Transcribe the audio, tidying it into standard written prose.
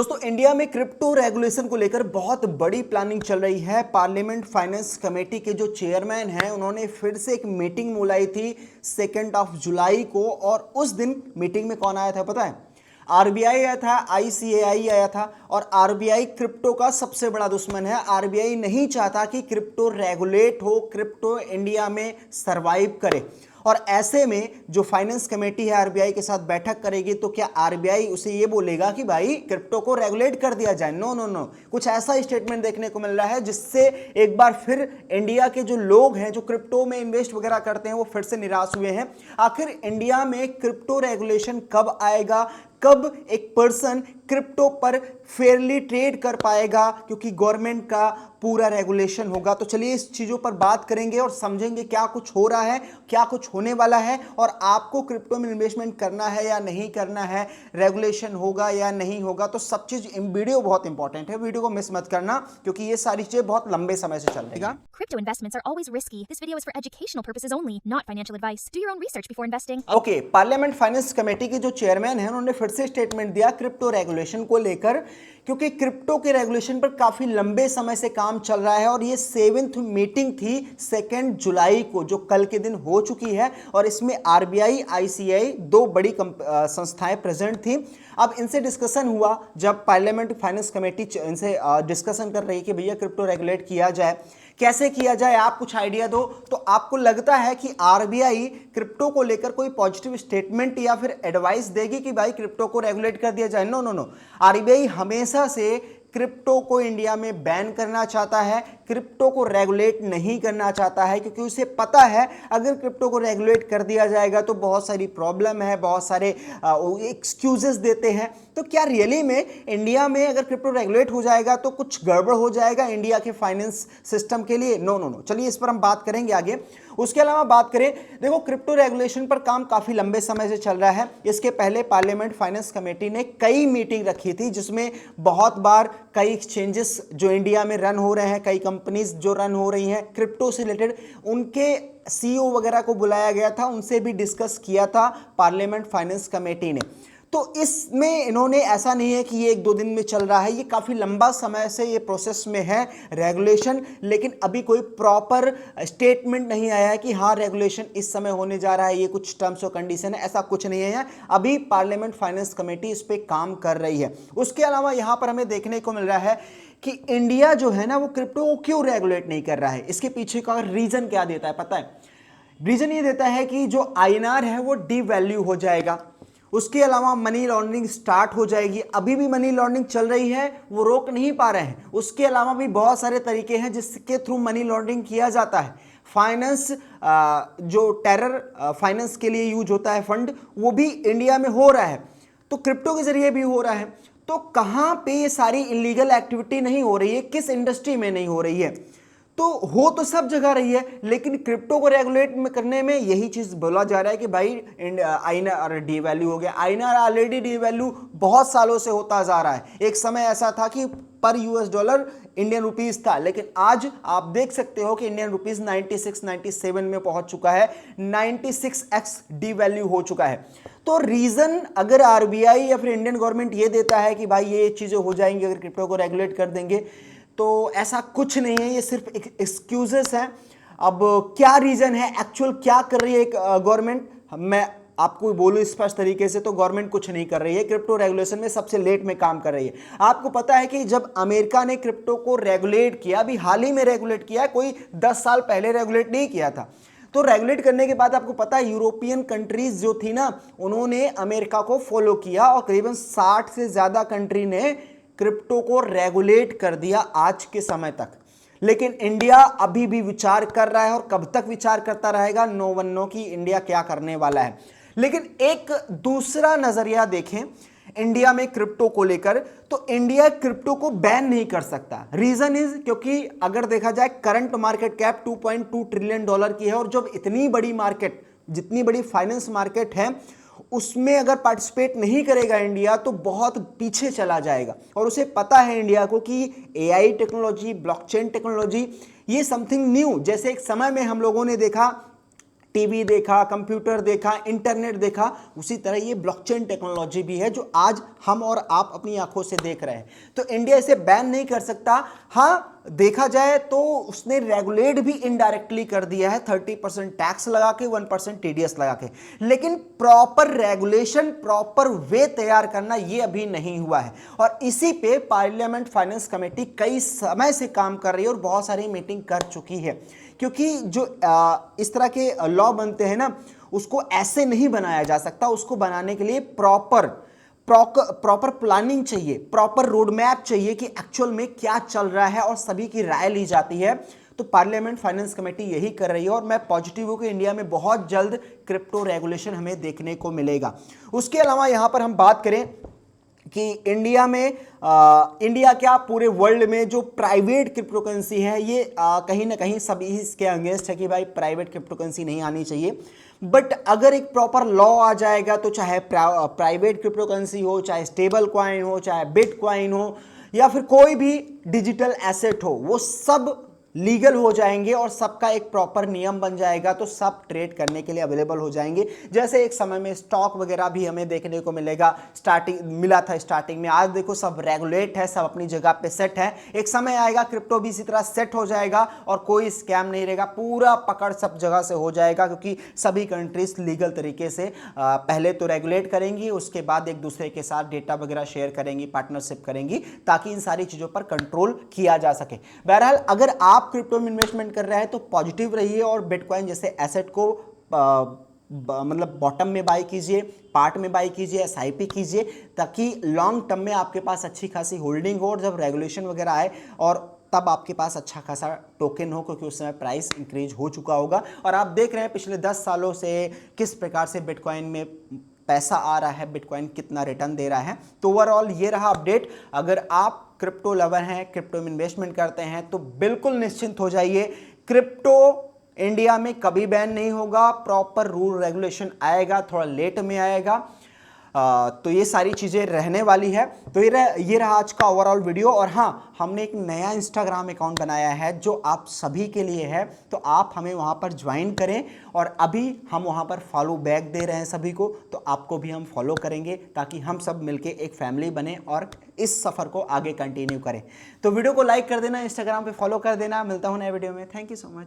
दोस्तों, इंडिया में crypto regulation को लेकर बहुत बड़ी प्लानिंग चल रही है। पार्लियामेंट फाइनेंस कमेटी के जो चेयरमैन हैं, उन्होंने फिर से एक मीटिंग बुलाई थी 2 जुलाई को। और उस दिन मीटिंग में कौन आया था पता है? आरबीआई आया था, आईसीएआई आया था। और आरबीआई क्रिप्टो का सबसे बड़ा दुश्मन है। आरबीआई नहीं चाहता कि क्रिप्टो रेगुलेट हो, क्रिप्टो इंडिया में सरवाइव करे। और ऐसे में जो फाइनेंस कमेटी है आरबीआई के साथ बैठक करेगी, तो क्या आरबीआई उसे ये बोलेगा कि भाई क्रिप्टो को रेगुलेट कर दिया जाए? नो नो नो, कुछ ऐसा स्टेटमेंट देखने को मिल रहा है जिससे एक बार फिर इंडिया के जो लोग हैं जो क्रिप्टो में इन्वेस्ट वगैरह करते हैं, वो फिर से निराश हुए हैं। आखिर इंडिया में क्रिप्टो रेगुलेशन कब आएगा? कब एक पर्सन क्रिप्टो पर फेयरली ट्रेड कर पाएगा? क्योंकि गवर्नमेंट का पूरा रेगुलेशन होगा। तो चलिए इस चीज़ों पर बात करेंगे और समझेंगे क्या कुछ हो रहा है, क्या कुछ होने वाला है, और आपको क्रिप्टो में इन्वेस्टमेंट करना है या नहीं करना है, रेगुलेशन होगा या नहीं होगा। तो सब चीज़ वीडियो बहुत इंपॉर्टेंट है, वीडियो को मिस मत करना, क्योंकि ये सारी चीज़ें बहुत लंबे समय से चल रही है। Crypto investments are always risky. This video is for educational purposes only, not financial advice. Do your own research before investing. Okay, parliament finance committee के जो चेयरमैन हैं, उन्होंने फिर से स्टेटमेंट दिया क्रिप्टो रेगुलेशन को लेकर, क्योंकि क्रिप्टो के रेगुलेशन पर काफी लंबे समय से काम चल रहा है। और ये 7th मीटिंग थी 2 जुलाई को, जो कल के दिन हो चुकी है। और इसमें आरबीआई, आईसीआई, दो बड़ी संस्थाएं प्रेजेंट थी। अब इनसे डिस्कशन हुआ, जब पार्लियामेंट फाइनेंस कमेटी इनसे डिस्कशन कर रही है कि भैया क्रिप्टो रेगुलेट किया जाए, कैसे किया जाए, आप कुछ आइडिया दो। तो आपको लगता है कि आरबीआई क्रिप्टो को लेकर कोई पॉजिटिव स्टेटमेंट या फिर एडवाइस देगी कि भाई क्रिप्टो को रेगुलेट कर दिया जाए? नो नो नो, आरबीआई हमेशा से क्रिप्टो को इंडिया में बैन करना चाहता है, क्रिप्टो को रेगुलेट नहीं करना चाहता है, क्योंकि उसे पता है अगर क्रिप्टो को रेगुलेट कर दिया जाएगा तो बहुत सारी प्रॉब्लम है, बहुत सारे एक्सक्यूजेस देते हैं। तो क्या रियली में इंडिया में अगर क्रिप्टो रेगुलेट हो जाएगा तो कुछ गड़बड़ हो जाएगा इंडिया के फाइनेंस सिस्टम के लिए? नो नो नो, चलिए इस पर हम बात करेंगे आगे। उसके अलावा बात करें, देखो क्रिप्टो रेगुलेशन पर काम काफी लंबे समय से चल रहा है। इसके पहले पार्लियामेंट फाइनेंस कमेटी ने कई मीटिंग रखी थी, जिसमें बहुत बार कई एक्सचेंजेस जो इंडिया में रन हो रहे हैं, कई कंपनीज जो रन हो रही हैं क्रिप्टो से रिलेटेड, उनके सीईओ वगैरह को बुलाया गया था, उनसे भी डिस्कस किया था पार्लियामेंट फाइनेंस कमेटी ने। तो इसमें इन्होंने, ऐसा नहीं है कि ये 1-2 दिन में चल रहा है, ये काफ़ी लंबा समय से ये प्रोसेस में है रेगुलेशन। लेकिन अभी कोई प्रॉपर स्टेटमेंट नहीं आया है कि हाँ रेगुलेशन इस समय होने जा रहा है, ये कुछ टर्म्स और कंडीशन है, ऐसा कुछ नहीं है। अभी पार्लियामेंट फाइनेंस कमेटी इस पर काम कर रही है। उसके अलावा यहाँ पर हमें देखने को मिल रहा है कि इंडिया जो है ना, वो क्रिप्टो को क्यों रेगुलेट नहीं कर रहा है। इसके पीछे का रीज़न क्या देता है पता है? रीज़न ये देता है कि जो आईएनआर है वो डिवैल्यू हो जाएगा। उसके अलावा मनी लॉन्ड्रिंग स्टार्ट हो जाएगी। अभी भी मनी लॉन्ड्रिंग चल रही है, वो रोक नहीं पा रहे हैं। उसके अलावा भी बहुत सारे तरीके हैं जिसके थ्रू मनी लॉन्ड्रिंग किया जाता है। फाइनेंस, जो टेरर फाइनेंस के लिए यूज होता है फंड, वो भी इंडिया में हो रहा है, तो क्रिप्टो के जरिए भी हो रहा है। तो कहाँ पे ये सारी इलीगल एक्टिविटी नहीं हो रही है? किस इंडस्ट्री में नहीं हो रही है? तो हो तो सब जगह रही है, लेकिन क्रिप्टो को रेगुलेट करने में यही चीज बोला जा रहा है कि भाई आईएनआर डीवैल्यू हो गया। आईएनआर ऑलरेडी डीवैल्यू बहुत सालों से होता जा रहा है। एक समय ऐसा था कि पर यूएस डॉलर इंडियन रुपीस था, लेकिन आज आप देख सकते हो कि इंडियन रुपीस 96-97 में पहुंच चुका है, 96x डीवैल्यू हो चुका है। तो रीजन अगर आरबीआई या फिर इंडियन गवर्नमेंट ये देता है कि भाई ये चीजें हो जाएंगी अगर क्रिप्टो को रेगुलेट कर देंगे, तो ऐसा कुछ नहीं है, ये सिर्फ एक्सक्यूजेस हैं। अब क्या रीजन है, एक्चुअल क्या कर रही है गवर्नमेंट, मैं आपको बोलूं स्पष्ट तरीके से, तो गवर्नमेंट कुछ नहीं कर रही है। क्रिप्टो रेगुलेशन में सबसे लेट में काम कर रही है। आपको पता है कि जब अमेरिका ने क्रिप्टो को रेगुलेट किया, अभी हाल ही में रेगुलेट किया है, कोई 10 साल पहले रेगुलेट नहीं किया था। तो रेगुलेट करने के बाद आपको पता है यूरोपियन कंट्रीज जो थी ना, उन्होंने अमेरिका को फॉलो किया और करीबन 60 से ज्यादा कंट्री ने क्रिप्टो को रेगुलेट कर दिया आज के समय तक। लेकिन इंडिया अभी भी विचार कर रहा है, और कब तक विचार करता रहेगा, नो वन नो कि इंडिया क्या करने वाला है। लेकिन एक दूसरा नजरिया देखें इंडिया में क्रिप्टो को लेकर, तो इंडिया क्रिप्टो को बैन नहीं कर सकता। रीजन इज, क्योंकि अगर देखा जाए current market cap 2.2 trillion dollar की है, और जब इतनी बड़ी मार्केट, जितनी बड़ी फाइनेंस मार्केट है, उसमें अगर पार्टिसिपेट नहीं करेगा इंडिया तो बहुत पीछे चला जाएगा। और उसे पता है इंडिया को कि एआई टेक्नोलॉजी, ब्लॉकचेन टेक्नोलॉजी, ये समथिंग न्यू। जैसे एक समय में हम लोगों ने देखा टीवी देखा, कंप्यूटर देखा, इंटरनेट देखा, उसी तरह ये ब्लॉकचेन टेक्नोलॉजी भी है जो आज हम और आप अपनी आंखों से देख रहे हैं। तो इंडिया इसे बैन नहीं कर सकता। हाँ, देखा जाए तो उसने रेगुलेट भी इनडायरेक्टली कर दिया है, 30% टैक्स लगा के, 1% टीडीएस लगा के, लेकिन प्रॉपर रेगुलेशन, प्रॉपर वे तैयार करना ये अभी नहीं हुआ है। और इसी पे पार्लियामेंट फाइनेंस कमेटी कई समय से काम कर रही है और बहुत सारी मीटिंग कर चुकी है, क्योंकि जो इस तरह के लॉ बनते हैं ना, उसको ऐसे नहीं बनाया जा सकता। उसको बनाने के लिए प्रॉपर प्लानिंग चाहिए, प्रॉपर रोड मैप चाहिए कि एक्चुअल में क्या चल रहा है और सभी की राय ली जाती है। तो पार्लियामेंट फाइनेंस कमेटी यही कर रही है और मैं पॉजिटिव हूं कि इंडिया में बहुत जल्द क्रिप्टो रेगुलेशन हमें देखने को मिलेगा। उसके अलावा यहां पर हम बात करें कि इंडिया में इंडिया क्या पूरे वर्ल्ड में जो प्राइवेट क्रिप्टो करेंसी है ये कहीं ना कहीं सभी इसके अगेंस्ट है कि भाई प्राइवेट क्रिप्टो करेंसी नहीं आनी चाहिए। बट अगर एक प्रॉपर लॉ आ जाएगा तो चाहे प्राइवेट क्रिप्टो करेंसी हो, चाहे स्टेबल कॉइन हो, चाहे बिटकॉइन हो, या फिर कोई भी डिजिटल एसेट हो, वो सब लीगल हो जाएंगे और सबका एक प्रॉपर नियम बन जाएगा, तो सब ट्रेड करने के लिए अवेलेबल हो जाएंगे। जैसे एक समय में स्टॉक वगैरह भी हमें देखने को मिलेगा, मिला था स्टार्टिंग में। आज देखो सब रेगुलेट है, सब अपनी जगह पे सेट है। एक समय आएगा क्रिप्टो भी इसी तरह सेट हो जाएगा और कोई स्कैम नहीं रहेगा, पूरा पकड़ सब जगह से हो जाएगा, क्योंकि सभी कंट्रीज लीगल तरीके से पहले तो रेगुलेट करेंगी, उसके बाद एक दूसरे के साथ डेटा वगैरह शेयर करेंगी, पार्टनरशिप करेंगी, ताकि इन सारी चीजों पर कंट्रोल किया जा सके। बहरहाल अगर आप क्रिप्टो में इन्वेस्टमेंट कर रहे हैं तो पॉजिटिव रहिए और बिटकॉइन जैसे एसेट को मतलब बॉटम में बाय कीजिए, पार्ट में बाय कीजिए, एसआईपी कीजिए, ताकि लॉन्ग टर्म में आपके पास अच्छी खासी होल्डिंग हो और जब रेगुलेशन वगैरह आए और तब आपके पास अच्छा खासा टोकन हो, क्योंकि उस समय प्राइस इंक्रीज हो चुका होगा। और आप देख रहे हैं पिछले 10 सालों से किस प्रकार से बिटकॉइन में पैसा आ रहा है, बिटकॉइन कितना रिटर्न दे रहा है। तो ओवरऑल ये रहा अपडेट। अगर आप क्रिप्टो लवर हैं, क्रिप्टो में इन्वेस्टमेंट करते हैं, तो बिल्कुल निश्चिंत हो जाइए, क्रिप्टो इंडिया में कभी बैन नहीं होगा। प्रॉपर रूल रेगुलेशन आएगा, थोड़ा लेट में आएगा, तो ये सारी चीज़ें रहने वाली है। तो ये रहा आज का ओवरऑल वीडियो। और हाँ, हमने एक नया इंस्टाग्राम अकाउंट बनाया है जो आप सभी के लिए है, तो आप हमें वहाँ पर ज्वाइन करें। और अभी हम वहाँ पर फॉलो बैक दे रहे हैं सभी को, तो आपको भी हम फॉलो करेंगे, ताकि हम सब मिलके एक फैमिली बने और इस सफ़र को आगे कंटिन्यू करें। तो वीडियो को लाइक कर देना, इंस्टाग्राम पे फॉलो कर देना। मिलता हूँ नए वीडियो में। Thank you so much.